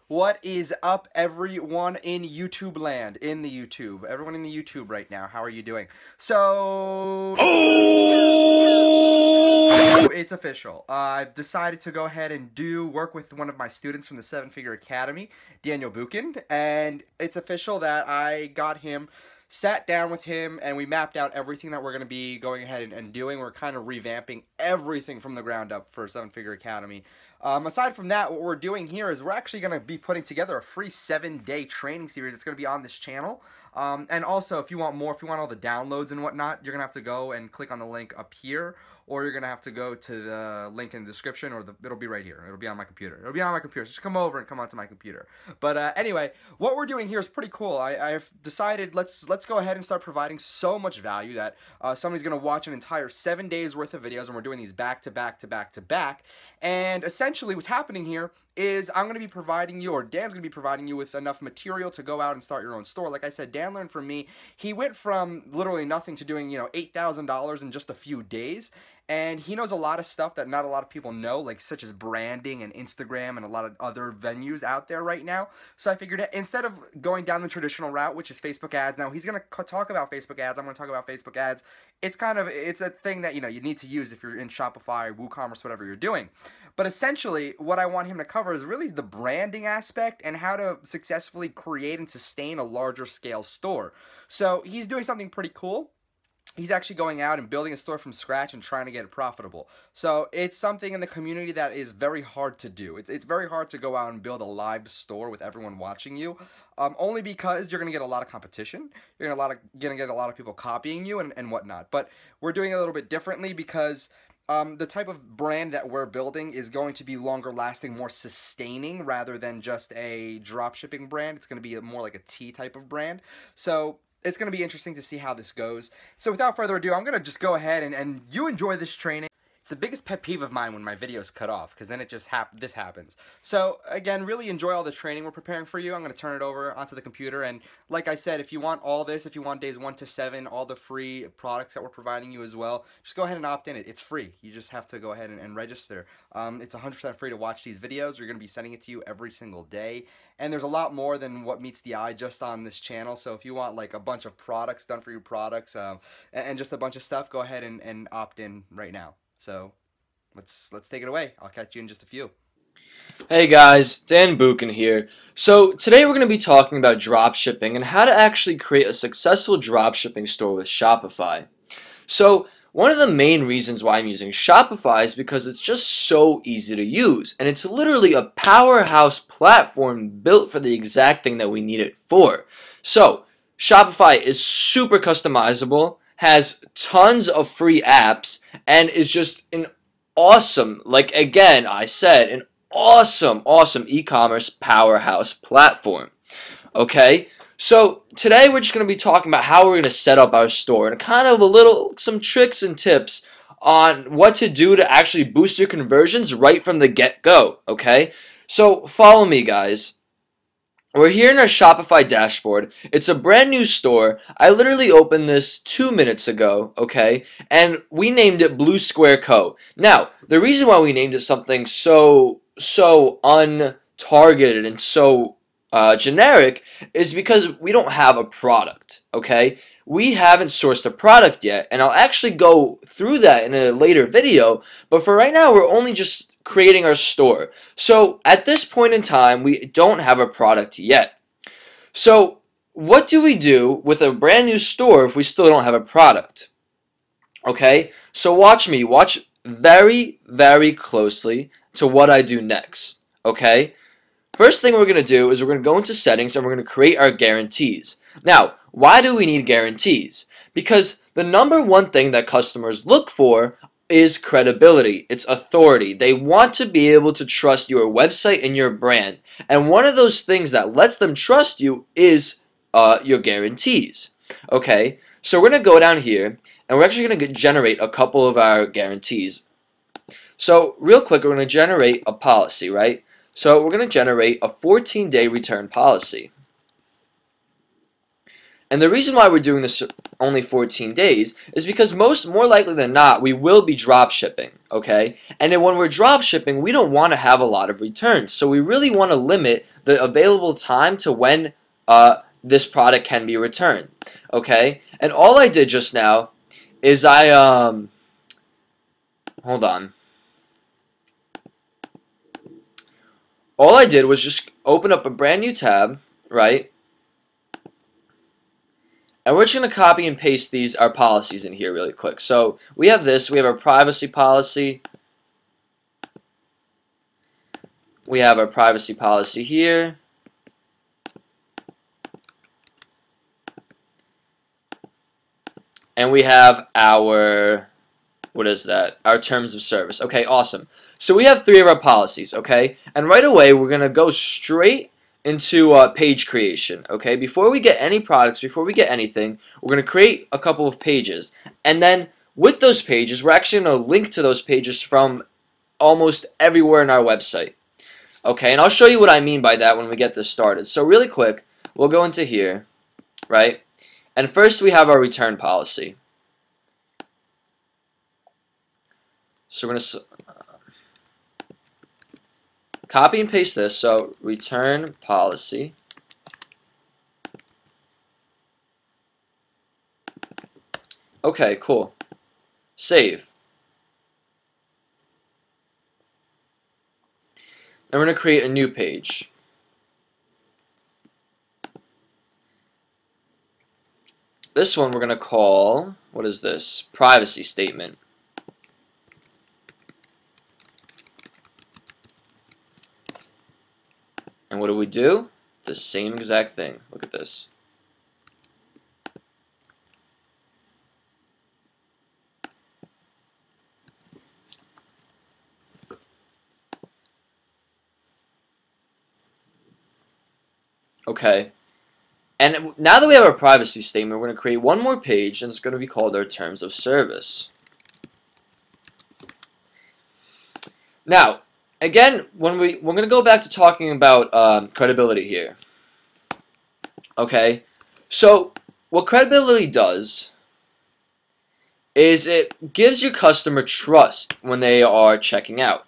What is up, everyone in YouTube land, everyone in the YouTube right now? How are you doing? So, it's official. I've decided to go ahead and work with one of my students from the Seven Figure Academy, Daniel Buchan, and it's official that I got him, sat down with him, and we mapped out everything that we're going to be going ahead and doing. We're kind of revamping everything from the ground up for Seven Figure Academy. Aside from that, what we're doing here is we're actually going to be putting together a free 7-day training series. It's going to be on this channel. And also, if you want more, if you want all the downloads and whatnot, you're going to have to go and click on the link up here, or you're going to have to go to the link in the description, or it'll be right here. It'll be on my computer. It'll be on my computer. So just come over and come onto my computer. But anyway, what we're doing here is pretty cool. I've decided let's go ahead and start providing so much value that somebody's going to watch an entire 7 days worth of videos, and we're doing these back to back to back to back. And essentially what's happening here is I'm going to be providing you, or Dan's going to be providing you with enough material to go out and start your own store. Like I said, Dan learned from me. He went from literally nothing to doing, $8,000 in just a few days. And he knows a lot of stuff that not a lot of people know, like such as branding and Instagram and a lot of other venues out there right now. So I figured instead of going down the traditional route, which is Facebook ads, now he's going to talk about Facebook ads. I'm going to talk about Facebook ads. It's a thing that, you need to use if you're in Shopify, WooCommerce, whatever you're doing. But essentially, what I want him to cover is really the branding aspect and how to successfully create and sustain a larger scale store. So he's doing something pretty cool. He's actually going out and building a store from scratch and trying to get it profitable. So it's something in the community that is very hard to do. It's very hard to go out and build a live store with everyone watching you, only because you're going to get a lot of competition. You're going to get a lot of people copying you and whatnot. But we're doing it a little bit differently because the type of brand that we're building is going to be longer lasting, more sustaining, rather than just a drop shipping brand. It's going to be more like a tea type of brand. So it's going to be interesting to see how this goes. So without further ado, I'm going to just go ahead and you enjoy this training. It's the biggest pet peeve of mine when my videos cut off, because then it just this happens. So again, really enjoy all the training we're preparing for you. I'm going to turn it over onto the computer, and like I said, if you want all this, if you want days 1 to 7, all the free products that we're providing you as well, just go ahead and opt in. It's free. You just have to go ahead and register. It's 100% free to watch these videos. We're going to be sending it to you every single day, and there's a lot more than what meets the eye just on this channel. So if you want like a bunch of products done for you, products and just a bunch of stuff, go ahead and opt in right now. So let's take it away. I'll catch you in just a few. Hey guys, Dan Buchan here. So today we're going to be talking about dropshipping and how to actually create a successful dropshipping store with Shopify. So one of the main reasons why I'm using Shopify is because it's just so easy to use, and it's literally a powerhouse platform built for the exact thing that we need it for. So Shopify is super customizable, has tons of free apps, and is just an awesome, like again I said, an awesome e-commerce powerhouse platform. Okay, so today we're just going to be talking about how we're going to set up our store and kind of some tricks and tips on what to do to actually boost your conversions right from the get-go. Okay, so follow me, guys. We're here in our Shopify dashboard. It's a brand new store. I literally opened this 2 minutes ago, okay? And we named it Blue Square Co. Now, the reason why we named it something so untargeted and so generic is because we don't have a product, okay? We haven't sourced a product yet, and I'll actually go through that in a later video, but for right now, we're only just creating our store. So at this point in time, we don't have a product yet. So what do we do with a brand new store if we still don't have a product? Okay, so watch very, very closely to what I do next. Okay, first thing we're going to do is we're going to go into settings and we're going to create our guarantees. Now, why do we need guarantees? Because the number one thing that customers look for is credibility. It's authority. They want to be able to trust your website and your brand. And one of those things that lets them trust you is your guarantees. Okay, so we're going to go down here and we're actually going to generate a couple of our guarantees. So real quick, we're going to generate a policy, right? So we're going to generate a 14-day return policy. And the reason why we're doing this only 14 days is because more likely than not, we will be drop shipping, okay? And then when we're drop shipping, we don't want to have a lot of returns. So we really want to limit the available time to when this product can be returned, okay? And all I did just now is hold on. All I did was just open up a brand new tab, right? And we're just going to copy and paste our policies in here really quick. So we have this. We have our privacy policy. We have our privacy policy here. And we have our, what is that? Our terms of service. Okay, awesome. So we have 3 of our policies, okay? And right away, we're going to go straight into page creation, okay? Before we get any products, before we get anything, we're going to create a couple of pages. And then with those pages, we're actually going to link to those pages from almost everywhere in our website. Okay, and I'll show you what I mean by that when we get this started. So really quick, we'll go into here, right? And first we have our return policy. So we're going to copy and paste this. So return policy. Okay, cool. Save. And we're going to create a new page. This one we're going to call, what is this? Privacy statement. And what do? The same exact thing. Look at this. Okay. And now that we have our privacy statement, we're going to create one more page, and it's going to be called our terms of service. Now, again, we're going to go back to talking about credibility here. Okay, so what credibility does is it gives your customer trust when they are checking out.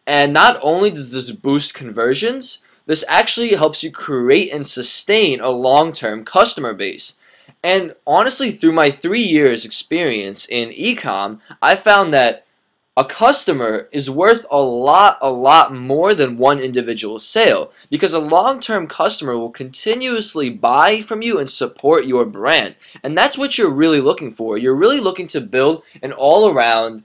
And not only does this boost conversions, this actually helps you create and sustain a long-term customer base. And honestly, through my 3 years experience in e-com, I found that a customer is worth a lot more than one individual sale, because a long-term customer will continuously buy from you and support your brand. And that's what you're really looking for. You're really looking to build an all-around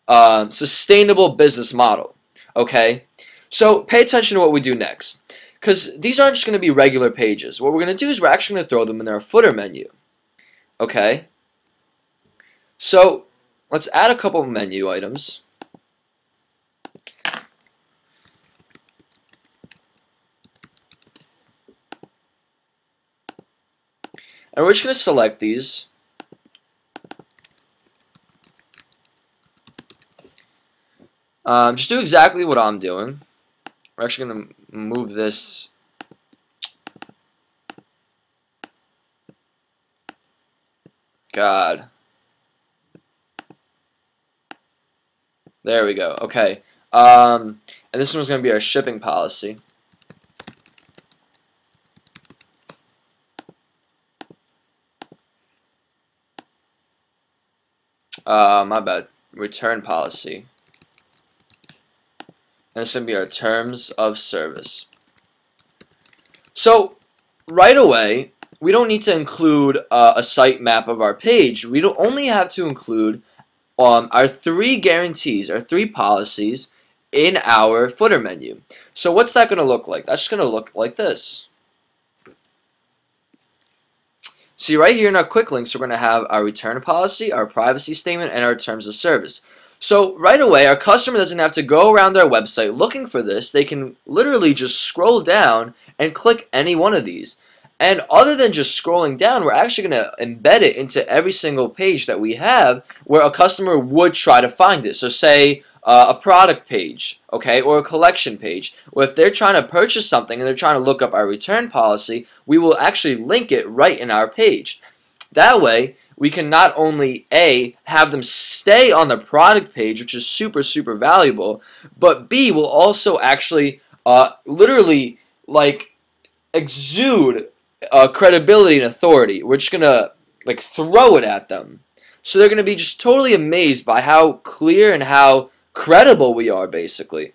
sustainable business model. Okay? So pay attention to what we do next, because these aren't just going to be regular pages. What we're going to do is we're actually going to throw them in our footer menu. Okay? So let's add a couple of menu items. And we're just going to select these. Just do exactly what I'm doing. We're actually going to move this. God. There we go. Okay. And this one's going to be our shipping policy. My bad. Return policy. And this is going to be our terms of service. So, right away, we don't need to include a sitemap of our page. We don't only have to include our 3 guarantees, our 3 policies in our footer menu. So what's that going to look like? That's just going to look like this. See, right here in our quick links, we're going to have our return policy, our privacy statement, and our terms of service. So right away, our customer doesn't have to go around our website looking for this. They can literally just scroll down and click any one of these. And other than just scrolling down, we're actually going to embed it into every single page that we have where a customer would try to find it. So say a product page, okay, or a collection page. Or if they're trying to purchase something and they're trying to look up our return policy, we will actually link it right in our page. That way, we can not only have them stay on the product page, which is super, super valuable, but B, will also actually literally like exude credibility and authority. We're just gonna like throw it at them. So they're gonna be just totally amazed by how clear and how credible we are, basically.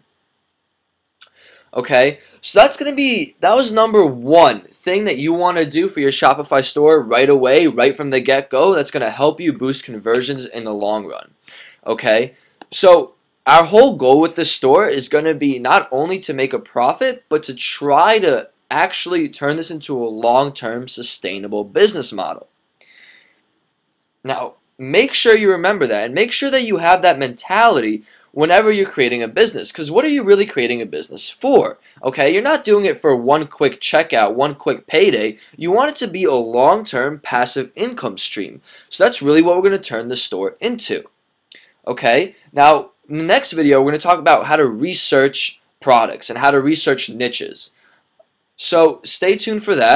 Okay, so that was number one thing that you want to do for your Shopify store right away, right from the get-go. That's going to help you boost conversions in the long run. Okay, so our whole goal with this store is going to be not only to make a profit, but to try to actually turn this into a long-term sustainable business model. Now, make sure you remember that, and make sure that you have that mentality whenever you're creating a business. Because what are you really creating a business for? Okay, you're not doing it for one quick checkout, one quick payday. You want it to be a long-term passive income stream. So that's really what we're going to turn the store into. Okay, now in the next video, we're going to talk about how to research products and how to research niches. So stay tuned for that.